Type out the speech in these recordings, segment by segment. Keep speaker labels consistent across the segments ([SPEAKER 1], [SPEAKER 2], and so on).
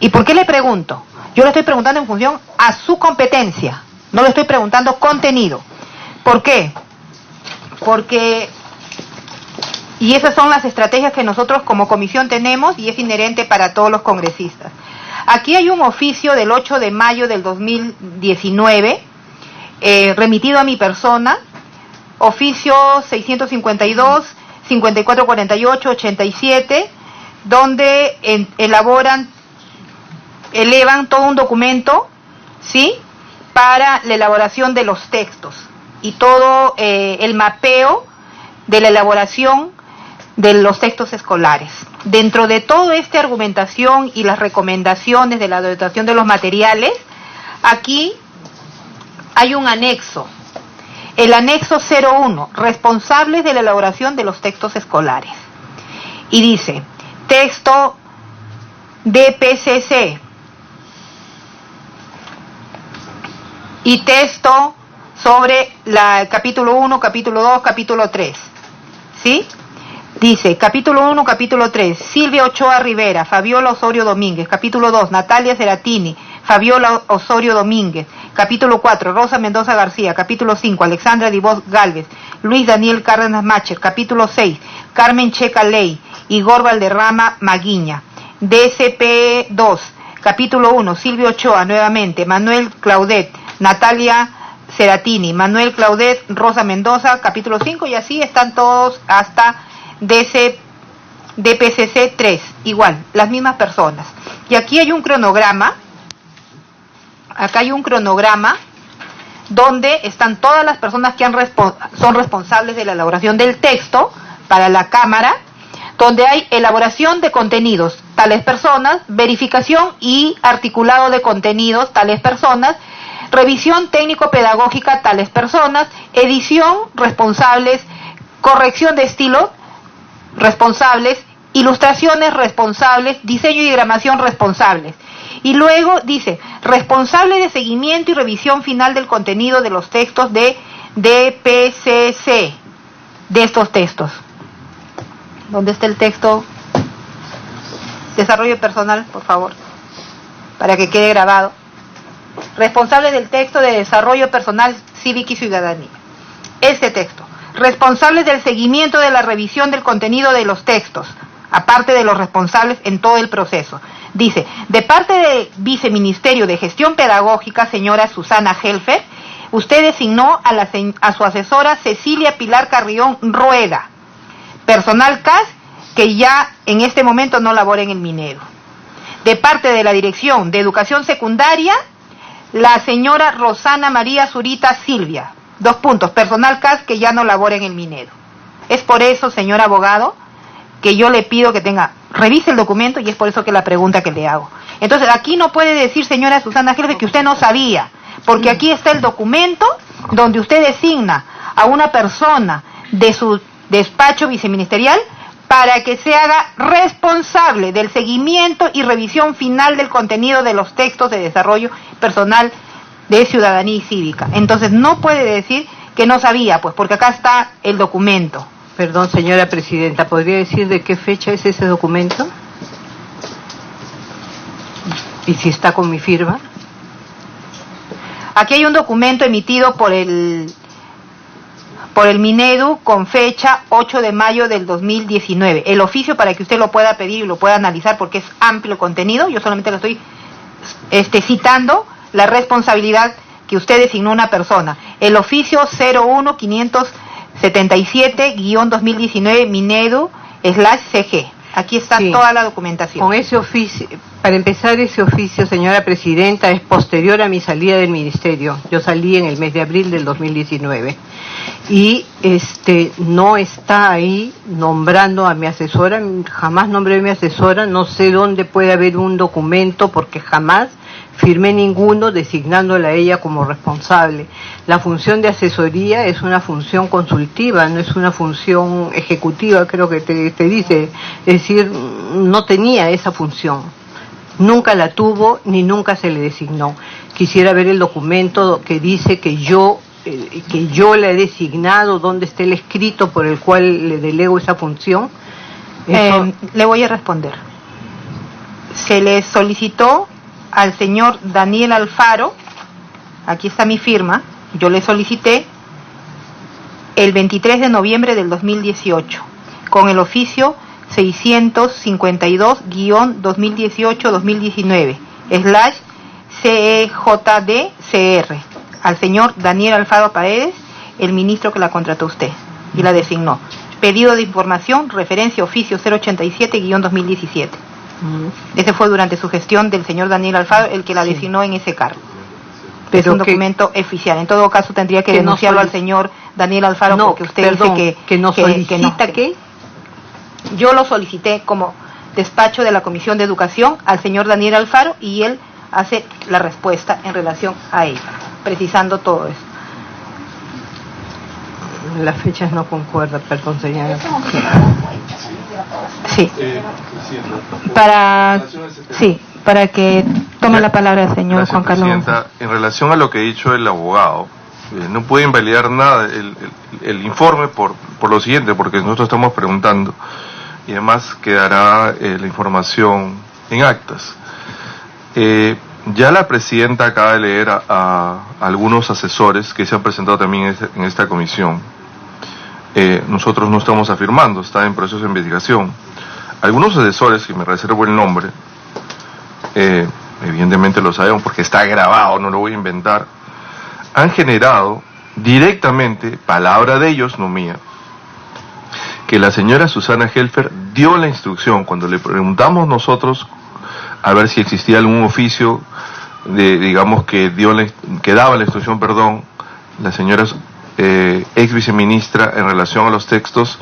[SPEAKER 1] ¿Y por qué le pregunto? Yo le estoy preguntando en función a su competencia, no le estoy preguntando contenido. ¿Por qué? Porque, y esas son las estrategias que nosotros como comisión tenemos y es inherente para todos los congresistas. Aquí hay un oficio del 8 de mayo del 2019, remitido a mi persona, oficio 652, 5448, 87, donde elevan todo un documento, ¿sí?, para la elaboración de los textos y todo el mapeo de la elaboración de los textos escolares. Dentro de toda esta argumentación y las recomendaciones de la dotación de los materiales, aquí hay un anexo, el anexo 01, responsables de la elaboración de los textos escolares. Y dice, texto DPCC y texto sobre el capítulo 1, capítulo 2, capítulo 3, ¿sí? Dice, capítulo 1, capítulo 3, Silvia Ochoa Rivera, Fabiola Osorio Domínguez. Capítulo 2, Natalia Ceratini, Fabiola Osorio Domínguez. Capítulo 4, Rosa Mendoza García. Capítulo 5, Alexandra Divoz Galvez, Luis Daniel Cárdenas Macher. Capítulo 6, Carmen Checa Ley, Igor Valderrama Maguiña. DSP 2, capítulo 1, Silvia Ochoa nuevamente, Manuel Claudet, Natalia Ceratini, Manuel Claudet, Rosa Mendoza. Capítulo 5, y así están todos hasta DPCC 3, igual, las mismas personas. Y aquí hay un cronograma, donde están todas las personas que son responsables de la elaboración del texto para la Cámara, donde hay elaboración de contenidos, tales personas, verificación y articulado de contenidos, tales personas, revisión técnico-pedagógica, tales personas, edición, responsables, corrección de estilo, responsables, ilustraciones, responsables, diseño y diagramación, responsables. Y luego dice, responsable de seguimiento y revisión final del contenido de los textos de DPCC, de estos textos. ¿Dónde está el texto? Desarrollo personal, por favor, para que quede grabado. Responsable del texto de desarrollo personal, cívica y ciudadanía. Este texto. Responsables del seguimiento de la revisión del contenido de los textos, aparte de los responsables en todo el proceso. Dice, de parte del Viceministerio de Gestión Pedagógica, señora Susana Helfer, usted designó a su asesora Cecilia Pilar Carrión Rueda, personal CAS que ya en este momento no labora en el minero. De parte de la Dirección de Educación Secundaria, la señora Rosana María Zurita Silvia, personal CAS que ya no labora en el minero. Es por eso, señor abogado, que yo le pido que revise el documento, y es por eso que la pregunta que le hago. Entonces, aquí no puede decir, señora Susana Helfer, que usted no sabía, porque aquí está el documento donde usted designa a una persona de su despacho viceministerial para que se haga responsable del seguimiento y revisión final del contenido de los textos de desarrollo personal de ciudadanía y cívica. Entonces no puede decir que no sabía, pues porque acá está el documento.
[SPEAKER 2] Perdón, señora presidenta, ¿podría decir de qué fecha es ese documento? ¿Y si está con mi firma?
[SPEAKER 1] Aquí hay un documento emitido por el Minedu con fecha 8 de mayo del 2019. El oficio, para que usted lo pueda pedir y lo pueda analizar porque es amplio el contenido, yo solamente lo estoy citando la responsabilidad que usted designó una persona. El oficio 01577-2019 Minedu/CG. Aquí está toda la documentación.
[SPEAKER 2] Con ese oficio, para empezar, ese oficio, señora presidenta, es posterior a mi salida del ministerio. Yo salí en el mes de abril del 2019. Y no está ahí nombrando a mi asesora, jamás nombré a mi asesora, no sé dónde puede haber un documento porque jamás firmé ninguno designándola a ella como responsable. La función de asesoría es una función consultiva, no es una función ejecutiva, creo que te dice, es decir, no tenía esa función, nunca la tuvo ni nunca se le designó. Quisiera ver el documento que dice que yo la he designado, dónde está el escrito por el cual le delego esa función.
[SPEAKER 1] Le voy a responder. se le solicitó al señor Daniel Alfaro, aquí está mi firma, yo le solicité el 23 de noviembre del 2018, con el oficio 652-2018-2019, /CEJDCR, al señor Daniel Alfaro Paredes, el ministro que la contrató usted, y la designó. Pedido de información, referencia oficio 087-2017. Ese fue durante su gestión del señor Daniel Alfaro el que la designó en ese cargo. Pero es un documento oficial. En todo caso tendría que denunciarlo al señor Daniel Alfaro, porque usted dice que no solicita que yo lo solicité como despacho de la Comisión de Educación al señor Daniel Alfaro, y él hace la respuesta en relación a ello, precisando todo eso.
[SPEAKER 2] Las fechas no concuerdan, perdón, señora.
[SPEAKER 1] Sí. Para que tome la palabra el señor Juan Carlos.
[SPEAKER 3] Presidenta, en relación a lo que ha dicho el abogado, no puede invalidar nada el informe por lo siguiente, porque nosotros estamos preguntando, y además quedará la información en actas. Ya la presidenta acaba de leer a algunos asesores que se han presentado también en esta comisión. Nosotros no estamos afirmando, está en proceso de investigación. Algunos asesores, que me reservo el nombre, evidentemente lo sabemos porque está grabado, no lo voy a inventar, han generado directamente, palabra de ellos, no mía, que la señora Susana Helfer dio la instrucción. Cuando le preguntamos nosotros a ver si existía algún oficio digamos que daba la instrucción, la señora ex viceministra, en relación a los textos,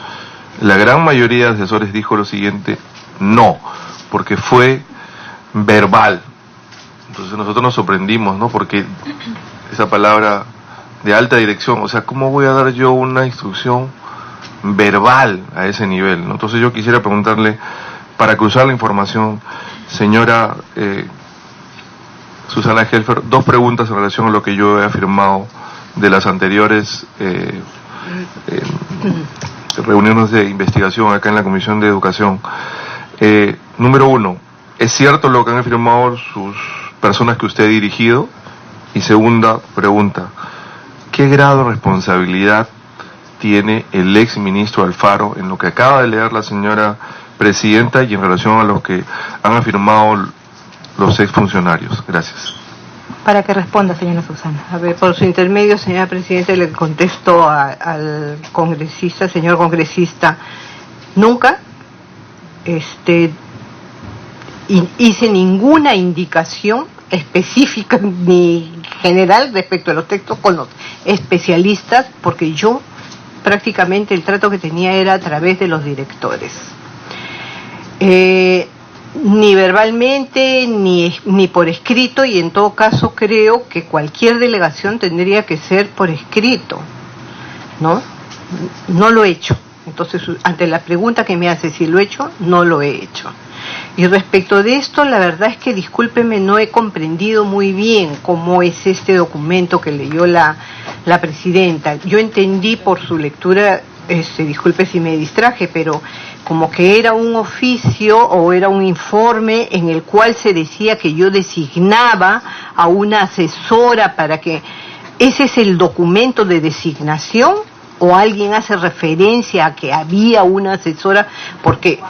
[SPEAKER 3] la gran mayoría de asesores dijo lo siguiente: no, porque fue verbal. Entonces nosotros nos sorprendimos, ¿no? Porque esa palabra de alta dirección, o sea, ¿cómo voy a dar yo una instrucción verbal a ese nivel, ¿no? Entonces yo quisiera preguntarle, para cruzar la información, señora Susana Helfer, dos preguntas en relación a lo que yo he afirmado de las anteriores reuniones de investigación acá en la Comisión de Educación. Número uno, ¿es cierto lo que han afirmado sus personas que usted ha dirigido? Y segunda pregunta, ¿qué grado de responsabilidad tiene el ex ministro Alfaro en lo que acaba de leer la señora presidenta y en relación a lo que han afirmado los ex funcionarios? Gracias.
[SPEAKER 1] Para que responda, señora Susana.
[SPEAKER 2] A ver, por su intermedio, señora presidenta, le contesto al congresista, señor congresista. Nunca hice ninguna indicación específica ni general respecto a los textos con los especialistas, porque yo prácticamente el trato que tenía era a través de los directores. Ni verbalmente ni por escrito, y en todo caso creo que cualquier delegación tendría que ser por escrito, ¿no? No lo he hecho. Entonces, ante la pregunta que me hace si lo he hecho, no lo he hecho. Y respecto de esto, la verdad es que, discúlpeme, no he comprendido muy bien cómo es este documento que leyó la presidenta. Yo entendí por su lectura, disculpe si me distraje, pero como que era un oficio o era un informe en el cual se decía que yo designaba a una asesora para que... ¿Ese es el documento de designación? ¿O alguien hace referencia a que había una asesora? Porque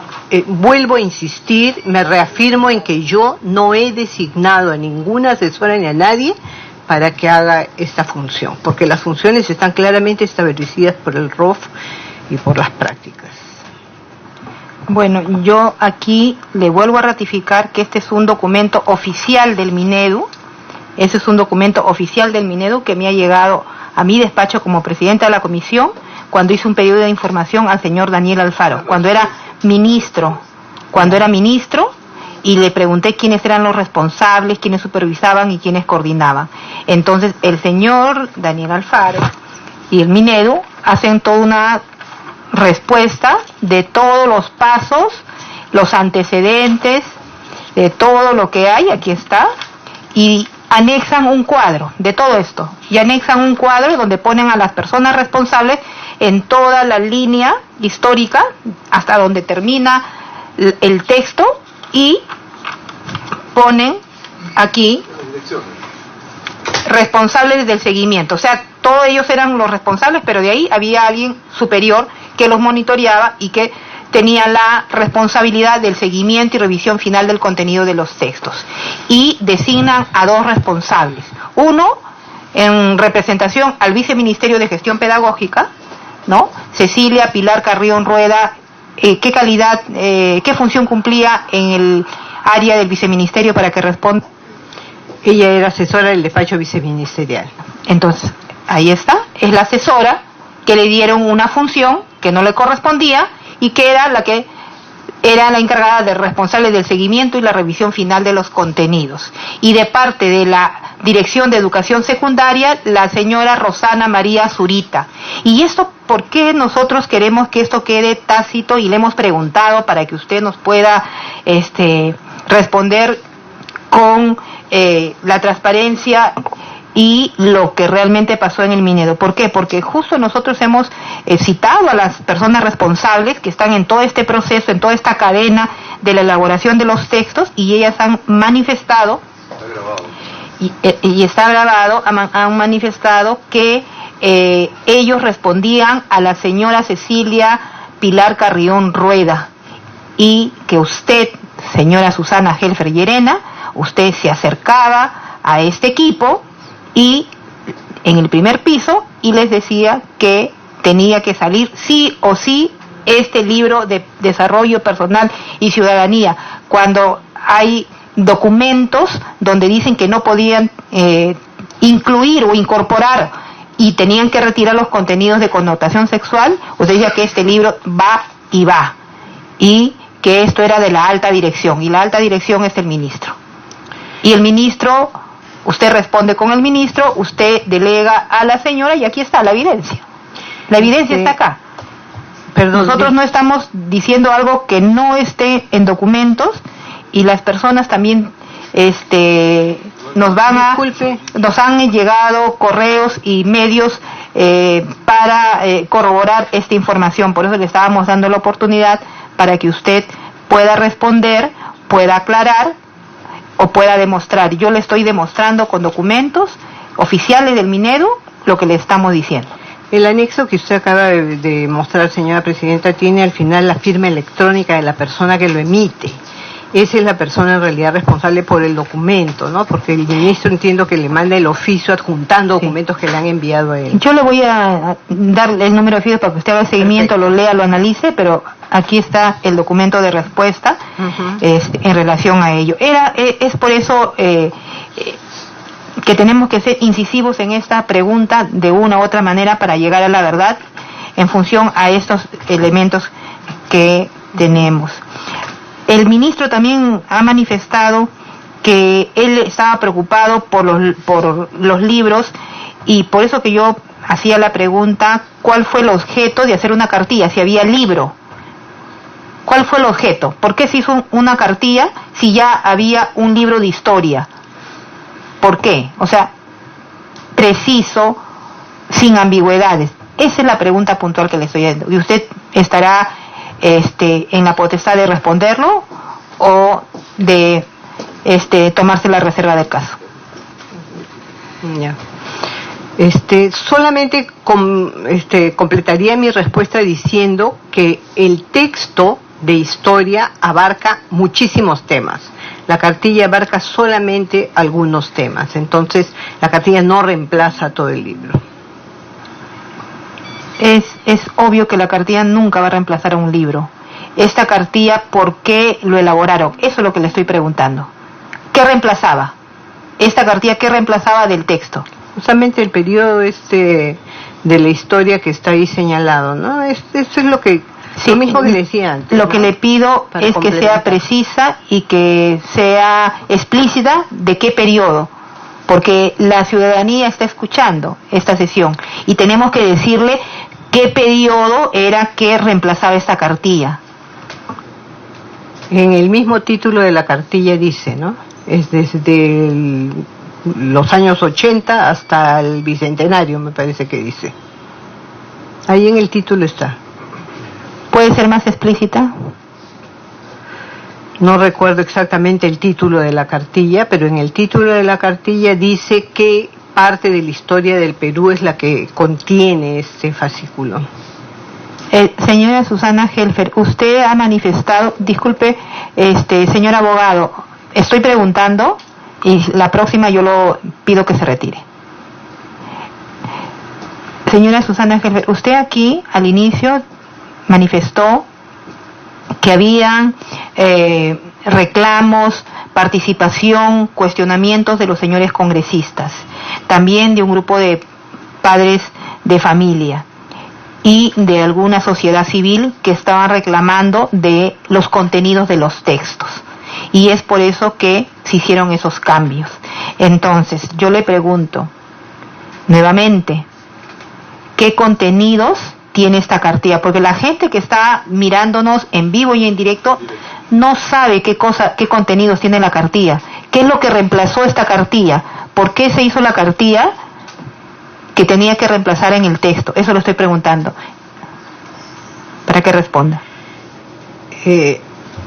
[SPEAKER 2] vuelvo a insistir, me reafirmo en que yo no he designado a ninguna asesora ni a nadie para que haga esta función, porque las funciones están claramente establecidas por el ROF y por las prácticas.
[SPEAKER 1] Bueno, yo aquí le vuelvo a ratificar que este es un documento oficial del Minedu. Ese es un documento oficial del Minedu que me ha llegado a mi despacho como presidenta de la comisión cuando hice un pedido de información al señor Daniel Alfaro, cuando era ministro, y le pregunté quiénes eran los responsables, quiénes supervisaban y quiénes coordinaban. Entonces el señor Daniel Alfaro y el Minedu hacen toda una respuesta de todos los pasos, los antecedentes, de todo lo que hay, aquí está, y anexan un cuadro de todo esto, y anexan un cuadro donde ponen a las personas responsables en toda la línea histórica hasta donde termina el texto, y ponen aquí responsables del seguimiento. O sea, todos ellos eran los responsables, pero de ahí había alguien superior que los monitoreaba y que tenía la responsabilidad del seguimiento y revisión final del contenido de los textos. Y designan a 2 responsables. Uno, en representación al Viceministerio de Gestión Pedagógica, ¿no? Cecilia Pilar Carrión Rueda, ¿qué calidad, qué función cumplía en el área del Viceministerio para que responda?
[SPEAKER 2] Ella era asesora del despacho viceministerial.
[SPEAKER 1] Entonces, ahí está, es la asesora que le dieron una función que no le correspondía y que era la encargada de responsable del seguimiento y la revisión final de los contenidos. Y de parte de la Dirección de Educación Secundaria, la señora Rosana María Zurita. Y esto, ¿por qué nosotros queremos que esto quede tácito? Y le hemos preguntado para que usted nos pueda responder con la transparencia y lo que realmente pasó en el Minedo. ¿Por qué? Porque justo nosotros hemos citado a las personas responsables que están en todo este proceso, en toda esta cadena de la elaboración de los textos, y ellas han manifestado, y está grabado, han manifestado que ellos respondían a la señora Cecilia Pilar Carrión Rueda, y que usted, señora Susana Helfer Llerena, usted se acercaba a este equipo y en el primer piso y les decía que tenía que salir sí o sí este libro de desarrollo personal y ciudadanía, cuando hay documentos donde dicen que no podían incluir o incorporar y tenían que retirar los contenidos de connotación sexual. Usted decía que este libro va y que esto era de la alta dirección, y la alta dirección es el ministro. Y el ministro, usted responde con el ministro, usted delega a la señora, y aquí está la evidencia. La evidencia está acá.
[SPEAKER 2] Perdón,
[SPEAKER 1] nosotros no estamos diciendo algo que no esté en documentos, y las personas también nos han llegado correos y medios para corroborar esta información. Por eso le estábamos dando la oportunidad para que usted pueda responder, pueda aclarar o pueda demostrar. Yo le estoy demostrando con documentos oficiales del Minedo lo que le estamos diciendo.
[SPEAKER 2] El anexo que usted acaba de mostrar, señora presidenta, tiene al final la firma electrónica de la persona que lo emite. Esa es la persona en realidad responsable por el documento, ¿no? Porque el ministro, entiendo que le manda el oficio adjuntando documentos que le han enviado a él.
[SPEAKER 1] Yo le voy a dar el número de fijo para que usted haga el seguimiento, lo lea, lo analice, pero aquí está el documento de respuesta en relación a ello. Es por eso que tenemos que ser incisivos en esta pregunta de una u otra manera para llegar a la verdad en función a estos elementos que tenemos. El ministro también ha manifestado que él estaba preocupado por los libros, y por eso que yo hacía la pregunta, ¿cuál fue el objeto de hacer una cartilla? Si había libro, ¿cuál fue el objeto? ¿Por qué se hizo una cartilla si ya había un libro de historia? ¿Por qué? O sea, preciso, sin ambigüedades. Esa es la pregunta puntual que le estoy haciendo. ¿Y usted estará en la potestad de responderlo o de tomarse la reserva del caso?
[SPEAKER 2] Ya. Solamente completaría mi respuesta diciendo que el texto de historia abarca muchísimos temas. La cartilla abarca solamente algunos temas, entonces la cartilla no reemplaza todo el libro.
[SPEAKER 1] Es obvio que la cartilla nunca va a reemplazar a un libro. Esta cartilla, ¿por qué lo elaboraron? Eso es lo que le estoy preguntando. ¿Qué reemplazaba? Esta cartilla, ¿qué reemplazaba del texto?
[SPEAKER 2] Justamente el periodo de la historia que está ahí señalado, ¿no? Eso es lo que...
[SPEAKER 1] Sí,
[SPEAKER 2] lo mismo que decía antes,
[SPEAKER 1] lo
[SPEAKER 2] ¿no?
[SPEAKER 1] que le pido es que sea precisa y que sea explícita de qué periodo, porque la ciudadanía está escuchando esta sesión y tenemos que decirle qué periodo era que reemplazaba esta cartilla.
[SPEAKER 2] En el mismo título de la cartilla dice, ¿no? Es desde los años 80 hasta el bicentenario, me parece que dice. Ahí en el título está.
[SPEAKER 1] ¿Puede ser más explícita?
[SPEAKER 2] No recuerdo exactamente el título de la cartilla, pero en el título de la cartilla dice que parte de la historia del Perú es la que contiene este fascículo.
[SPEAKER 1] Señora Susana Helfer, usted ha manifestado, disculpe, señor abogado, estoy preguntando y la próxima yo lo pido que se retire. Señora Susana Helfer, usted aquí al inicio manifestó que había reclamos, participación, cuestionamientos de los señores congresistas, también de un grupo de padres de familia y de alguna sociedad civil que estaban reclamando de los contenidos de los textos. Y es por eso que se hicieron esos cambios. Entonces, yo le pregunto nuevamente, ¿qué contenidos tiene esta cartilla? Porque la gente que está mirándonos en vivo y en directo no sabe qué contenidos tiene la cartilla, qué es lo que reemplazó esta cartilla, por qué se hizo la cartilla que tenía que reemplazar en el texto. Eso lo estoy preguntando, para que responda.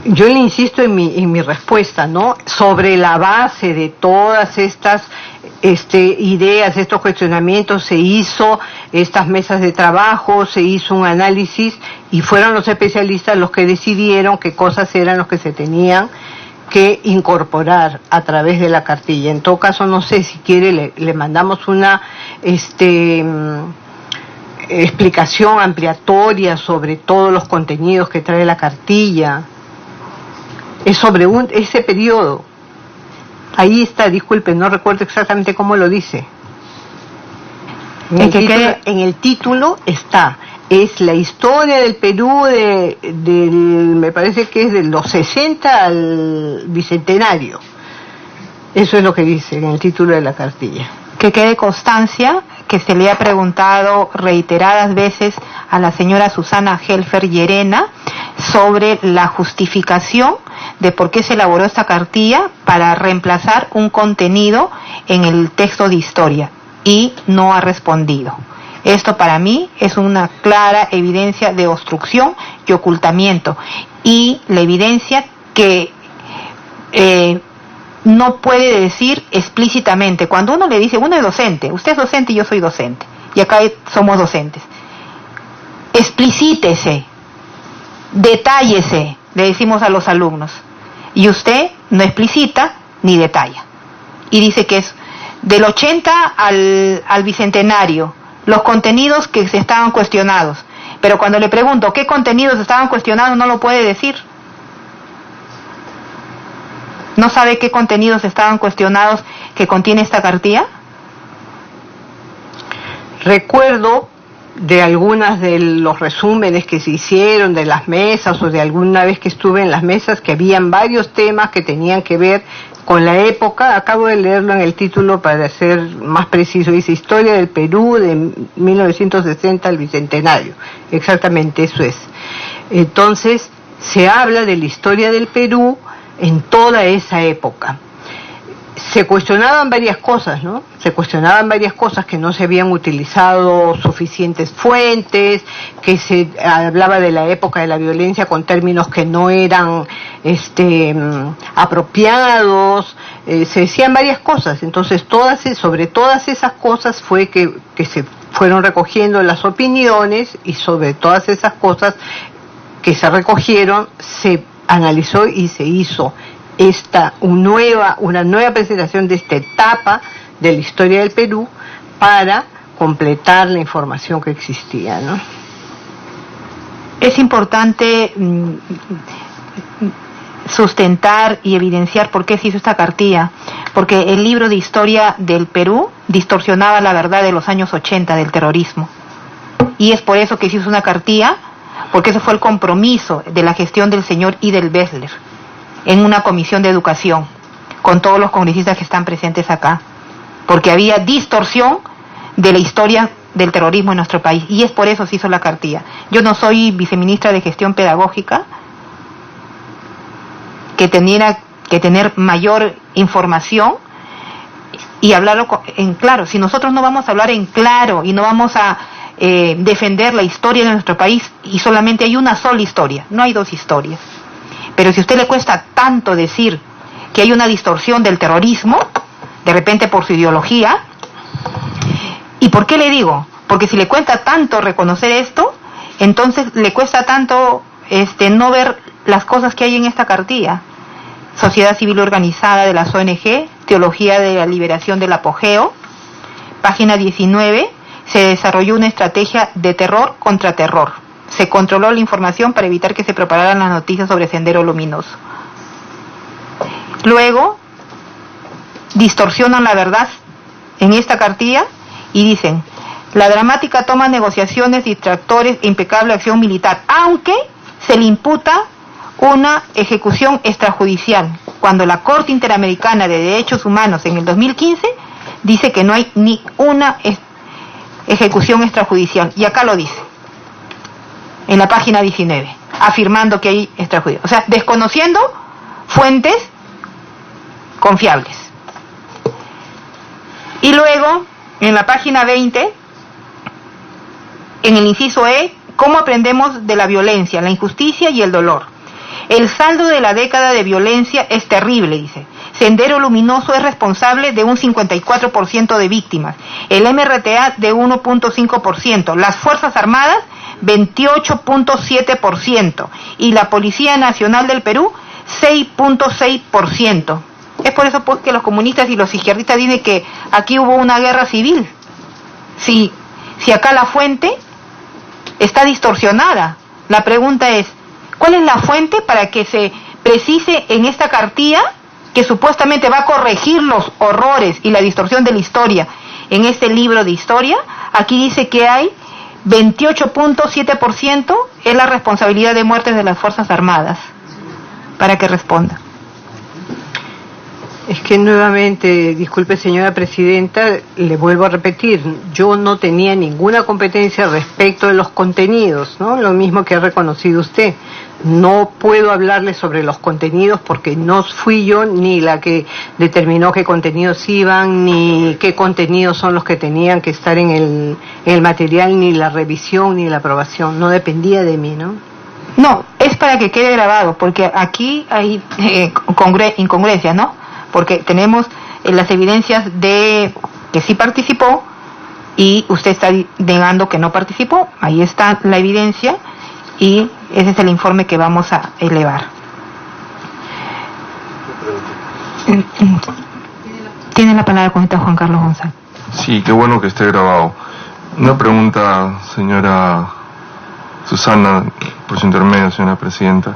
[SPEAKER 2] Yo le insisto en mi respuesta, ¿no? Sobre la base de todas estas ideas, estos cuestionamientos, se hizo estas mesas de trabajo, se hizo un análisis y fueron los especialistas los que decidieron qué cosas eran los que se tenían que incorporar a través de la cartilla. En todo caso, no sé, si quiere le mandamos una explicación ampliatoria sobre todos los contenidos que trae la cartilla. Es sobre ese periodo. Ahí está, disculpe, no recuerdo exactamente cómo lo dice. En el título está, es la historia del Perú me parece que es de los 60 al bicentenario. Eso es lo que dice en el título de la cartilla.
[SPEAKER 1] Que quede constancia que se le ha preguntado reiteradas veces a la señora Susana Helfer Llerena sobre la justificación de por qué se elaboró esta cartilla para reemplazar un contenido en el texto de historia, y no ha respondido. Esto para mí es una clara evidencia de obstrucción y ocultamiento, y la evidencia que no puede decir explícitamente. Cuando uno le dice, uno es docente, usted es docente y yo soy docente, y acá somos docentes, explicítese, detállese, le decimos a los alumnos, y usted no explicita ni detalla, y dice que es del 80 al bicentenario, los contenidos que se estaban cuestionados, pero cuando le pregunto qué contenidos estaban cuestionados no lo puede decir. ¿No sabe qué contenidos estaban cuestionados que contiene esta cartilla?
[SPEAKER 2] Recuerdo de algunas de los resúmenes que se hicieron de las mesas, o de alguna vez que estuve en las mesas, que habían varios temas que tenían que ver con la época. Acabo de leerlo en el título para ser más preciso, dice Historia del Perú de 1960 al Bicentenario. Exactamente eso es. Entonces, se habla de la historia del Perú en toda esa época. Se cuestionaban varias cosas, ¿no? Se cuestionaban varias cosas, que no se habían utilizado suficientes fuentes, que se hablaba de la época de la violencia con términos que no eran apropiados, se decían varias cosas. Entonces, sobre todas esas cosas fue que se fueron recogiendo las opiniones, y sobre todas esas cosas que se recogieron se analizó y se hizo una nueva presentación de esta etapa de la historia del Perú para completar la información que existía, ¿no?
[SPEAKER 1] Es importante sustentar y evidenciar por qué se hizo esta cartilla, porque el libro de historia del Perú distorsionaba la verdad de los años 80 del terrorismo, y es por eso que se hizo una cartilla, porque ese fue el compromiso de la gestión del señor Idel Bessler en una comisión de educación con todos los congresistas que están presentes acá, porque había distorsión de la historia del terrorismo en nuestro país, y es por eso se hizo la cartilla. Yo no soy viceministra de Gestión Pedagógica, que tenía que tener mayor información y hablarlo en claro. Si nosotros no vamos a hablar en claro y no vamos a defender la historia de nuestro país, y solamente hay una sola historia, no hay dos historias. Pero si a usted le cuesta tanto decir que hay una distorsión del terrorismo, de repente por su ideología, ¿y por qué le digo? Porque si le cuesta tanto reconocer esto, entonces le cuesta tanto no ver las cosas que hay en esta cartilla. Sociedad Civil Organizada de las ONG, Teología de la Liberación del Apogeo, página 19, se desarrolló una estrategia de terror contra terror. Se controló la información para evitar que se propagaran las noticias sobre Sendero Luminoso. Luego, distorsionan la verdad en esta cartilla y dicen: la dramática toma negociaciones, distractores e impecable acción militar, aunque se le imputa una ejecución extrajudicial, cuando la Corte Interamericana de Derechos Humanos en el 2015 dice que no hay ni una ejecución extrajudicial, y acá lo dice, en la página 19, afirmando que hay extrajudicial, o sea, desconociendo fuentes confiables. Y luego, en la página 20, en el inciso E, ¿cómo aprendemos de la violencia, la injusticia y el dolor? El saldo de la década de violencia es terrible, dice. Sendero Luminoso es responsable de un 54% de víctimas, el MRTA de 1.5%, las Fuerzas Armadas 28.7% y la Policía Nacional del Perú 6.6%. Es por eso que los comunistas y los izquierdistas dicen que aquí hubo una guerra civil. Si acá la fuente está distorsionada. La pregunta es, ¿cuál es la fuente para que se precise en esta cartilla, que supuestamente va a corregir los horrores y la distorsión de la historia en este libro de historia? Aquí dice que hay 28.7% es la responsabilidad de muertes de las Fuerzas Armadas. Para que responda.
[SPEAKER 2] Es que nuevamente, disculpe señora presidenta, le vuelvo a repetir, yo no tenía ninguna competencia respecto de los contenidos, ¿no? Lo mismo que ha reconocido usted. No puedo hablarle sobre los contenidos porque no fui yo ni la que determinó qué contenidos iban, ni qué contenidos son los que tenían que estar en el material, ni la revisión, ni la aprobación. No dependía de mí, ¿no?
[SPEAKER 1] No, es para que quede grabado, porque aquí hay incongruencias, ¿no? Porque tenemos las evidencias de que sí participó y usted está negando que no participó. Ahí está la evidencia y ese es el informe que vamos a elevar. Tiene la palabra con esta Juan Carlos González.
[SPEAKER 3] Sí, qué bueno que esté grabado. Una pregunta, señora Susana, por su intermedio, señora presidenta.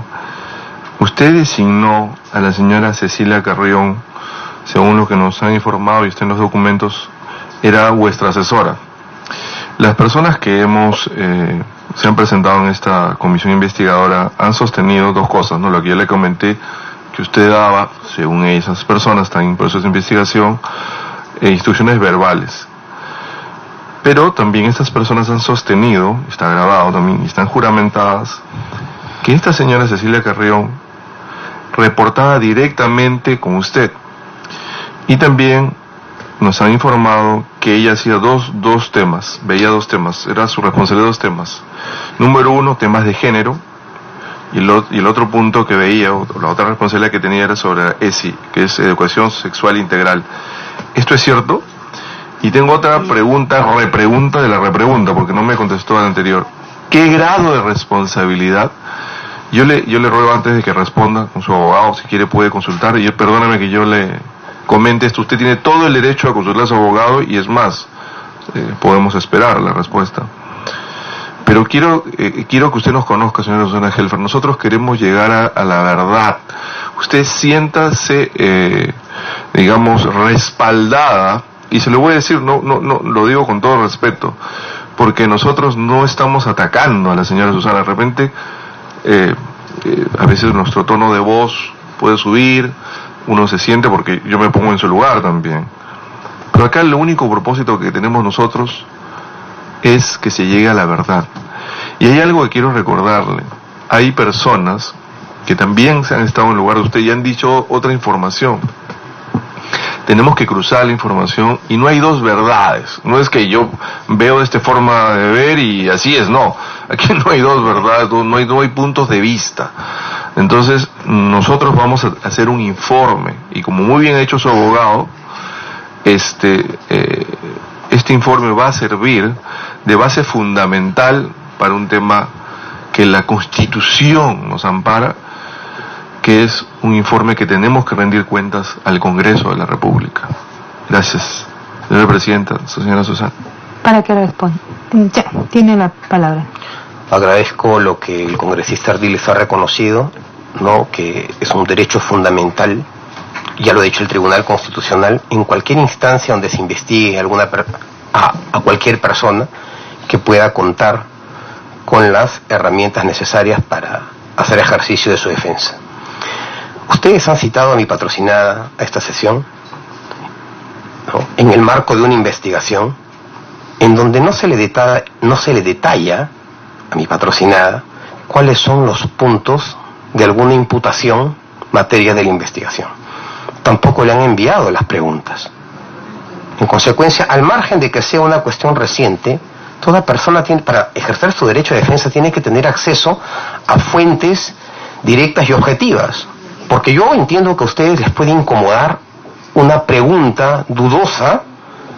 [SPEAKER 3] Usted designó a la señora Cecilia Carrión, según lo que nos han informado y está en los documentos, era vuestra asesora. Las personas que se han presentado en esta comisión investigadora han sostenido dos cosas, ¿no? Lo que yo le comenté, que usted daba, según esas personas, están en proceso de investigación, instrucciones verbales. Pero también estas personas han sostenido, está grabado también, y están juramentadas, que esta señora Cecilia Carrión reportaba directamente con usted. Y también nos han informado que ella hacía dos temas, veía dos temas, era su responsabilidad de dos temas. Número uno, temas de género, y el otro punto que veía, o la otra responsabilidad que tenía era sobre ESI, que es Educación Sexual Integral. ¿Esto es cierto? Y tengo otra pregunta, repregunta de la repregunta, porque no me contestó a la anterior. ¿Qué grado de responsabilidad? Yo le ruego, antes de que responda con su abogado, si quiere puede consultar, y perdóname que yo le comente esto, usted tiene todo el derecho a consultar a su abogado, y es más, podemos esperar la respuesta. Pero quiero que usted nos conozca, señora Susana Helfer. Nosotros queremos llegar a la verdad. Usted siéntase, digamos, respaldada, y se lo voy a decir, no, lo digo con todo respeto, porque nosotros no estamos atacando a la señora Susana. De repente, a veces nuestro tono de voz puede subir, uno se siente, porque yo me pongo en su lugar también. Pero acá el único propósito que tenemos nosotros es que se llegue a la verdad. Y hay algo que quiero recordarle. Hay personas que también se han estado en el lugar de usted y han dicho otra información. Tenemos que cruzar la información y no hay dos verdades. No es que yo veo de esta forma de ver y así es, no. Aquí no hay dos verdades, no hay puntos de vista. Entonces, nosotros vamos a hacer un informe, y como muy bien ha hecho su abogado, este informe va a servir de base fundamental para un tema que la Constitución nos ampara, que es un informe que tenemos que rendir cuentas al Congreso de la República. Gracias, señora Presidenta, señora Susana.
[SPEAKER 1] Para que responda. Ya, tiene la palabra.
[SPEAKER 4] Agradezco lo que el congresista Ardiles ha reconocido, ¿no?, que es un derecho fundamental, ya lo ha dicho el Tribunal Constitucional, en cualquier instancia donde se investigue a cualquier persona que pueda contar con las herramientas necesarias para hacer ejercicio de su defensa. Ustedes han citado a mi patrocinada a esta sesión, ¿no?, en el marco de una investigación en donde no se le detalla a mi patrocinada cuáles son los puntos de alguna imputación materia de la investigación. Tampoco le han enviado las preguntas. En consecuencia, al margen de que sea una cuestión reciente, toda persona tiene, para ejercer su derecho de defensa, tiene que tener acceso a fuentes directas y objetivas. Porque yo entiendo que a ustedes les puede incomodar una pregunta dudosa,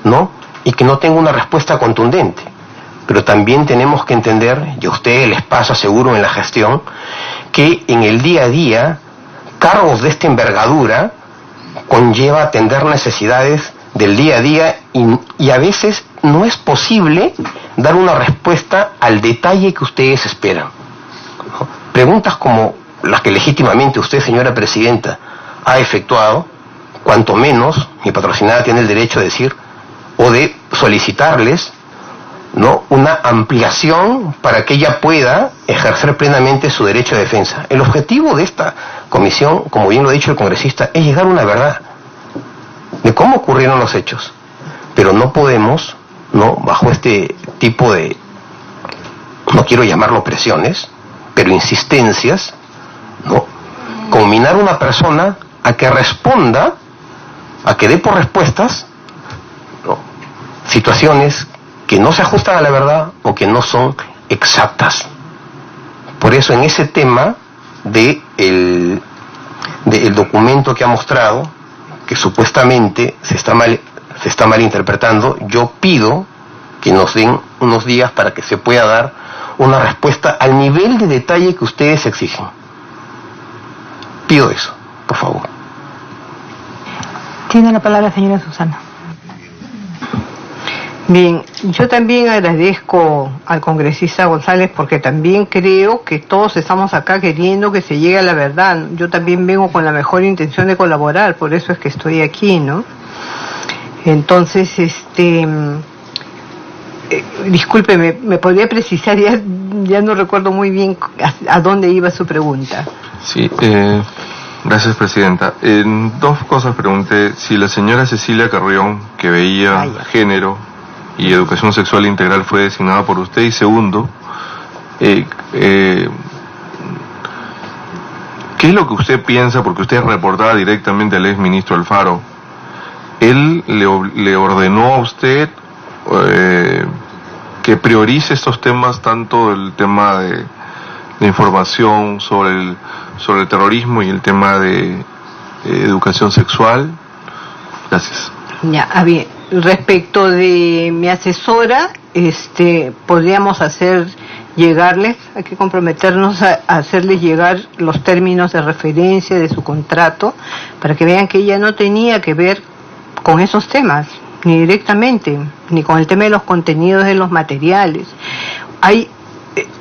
[SPEAKER 4] ¿no?, y que no tenga una respuesta contundente. Pero también tenemos que entender, y a ustedes les pasa seguro en la gestión, que en el día a día, cargos de esta envergadura conlleva atender necesidades del día a día y a veces no es posible dar una respuesta al detalle que ustedes esperan, ¿no? Preguntas como las que legítimamente usted, señora Presidenta, ha efectuado, cuanto menos mi patrocinada tiene el derecho de decir o de solicitarles, ¿no?, una ampliación para que ella pueda ejercer plenamente su derecho de defensa. El objetivo de esta comisión, como bien lo ha dicho el congresista, es llegar a una verdad de cómo ocurrieron los hechos. Pero no podemos, ¿no?, bajo este tipo de, no quiero llamarlo presiones, pero insistencias, ¿no?, combinar a una persona a que responda, a que dé por respuestas, ¿no?, situaciones que no se ajustan a la verdad o que no son exactas. Por eso en ese tema del documento que ha mostrado, que supuestamente se está malinterpretando, yo pido que nos den unos días para que se pueda dar una respuesta al nivel de detalle que ustedes exigen. Pido eso, por favor.
[SPEAKER 1] Tiene la palabra la señora Susana.
[SPEAKER 2] Bien, yo también agradezco al congresista González porque también creo que todos estamos acá queriendo que se llegue a la verdad. Yo también vengo con la mejor intención de colaborar, por eso es que estoy aquí, ¿no? Entonces, discúlpeme, ¿me podría precisar? Ya no recuerdo muy bien a dónde iba su pregunta.
[SPEAKER 3] Sí, gracias, Presidenta. Dos cosas pregunté. Si la señora Cecilia Carrión, que veía género y educación sexual integral, fue designada por usted, y segundo, ¿qué es lo que usted piensa? Porque usted reportaba directamente al exministro Alfaro. ¿Él le ordenó a usted que priorice estos temas, tanto el tema de información sobre el terrorismo y el tema de educación sexual? Gracias.
[SPEAKER 2] Ya, bien. Respecto de mi asesora, podríamos llegarles, hay que comprometernos a hacerles llegar los términos de referencia de su contrato, para que vean que ella no tenía que ver con esos temas, ni directamente, ni con el tema de los contenidos de los materiales.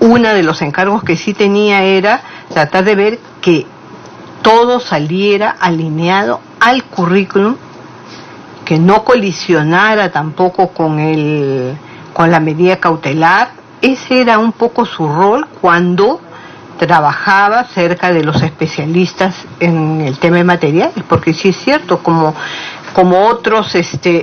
[SPEAKER 2] Uno de los encargos que sí tenía era tratar de ver que todo saliera alineado al currículum, que no colisionara tampoco con la medida cautelar. Ese era un poco su rol cuando trabajaba cerca de los especialistas en el tema de materiales, porque sí es cierto, como otros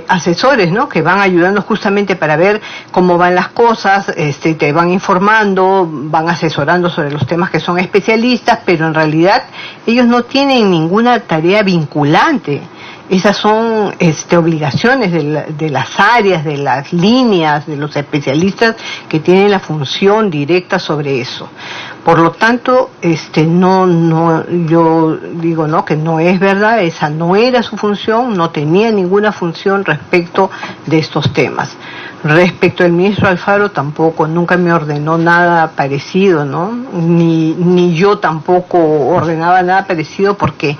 [SPEAKER 2] asesores, ¿no?, que van ayudando justamente para ver cómo van las cosas, te van informando, van asesorando sobre los temas que son especialistas, pero en realidad ellos no tienen ninguna tarea vinculante. Esas son obligaciones de las áreas, de las líneas, de los especialistas que tienen la función directa sobre eso. Por lo tanto, yo digo no, que no es verdad, esa no era su función, no tenía ninguna función respecto de estos temas. Respecto al ministro Alfaro tampoco, nunca me ordenó nada parecido, ¿no? Ni yo tampoco ordenaba nada parecido porque,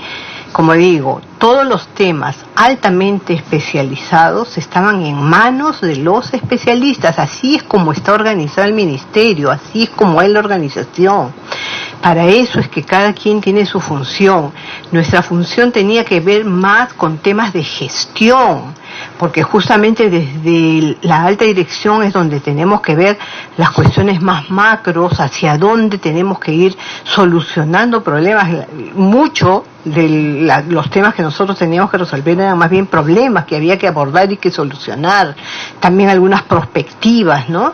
[SPEAKER 2] como digo, todos los temas altamente especializados estaban en manos de los especialistas. Así es como está organizado el ministerio, así es como es la organización. Para eso es que cada quien tiene su función. Nuestra función tenía que ver más con temas de gestión, porque justamente desde la alta dirección es donde tenemos que ver las cuestiones más macros, hacia dónde tenemos que ir solucionando problemas. Mucho de los temas que nosotros teníamos que resolver eran más bien problemas que había que abordar y que solucionar, también algunas perspectivas, ¿no?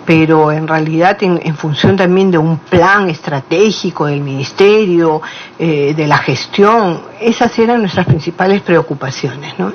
[SPEAKER 2] Pero en realidad en función también de un plan estratégico del ministerio, de la gestión, esas eran nuestras principales preocupaciones, ¿no?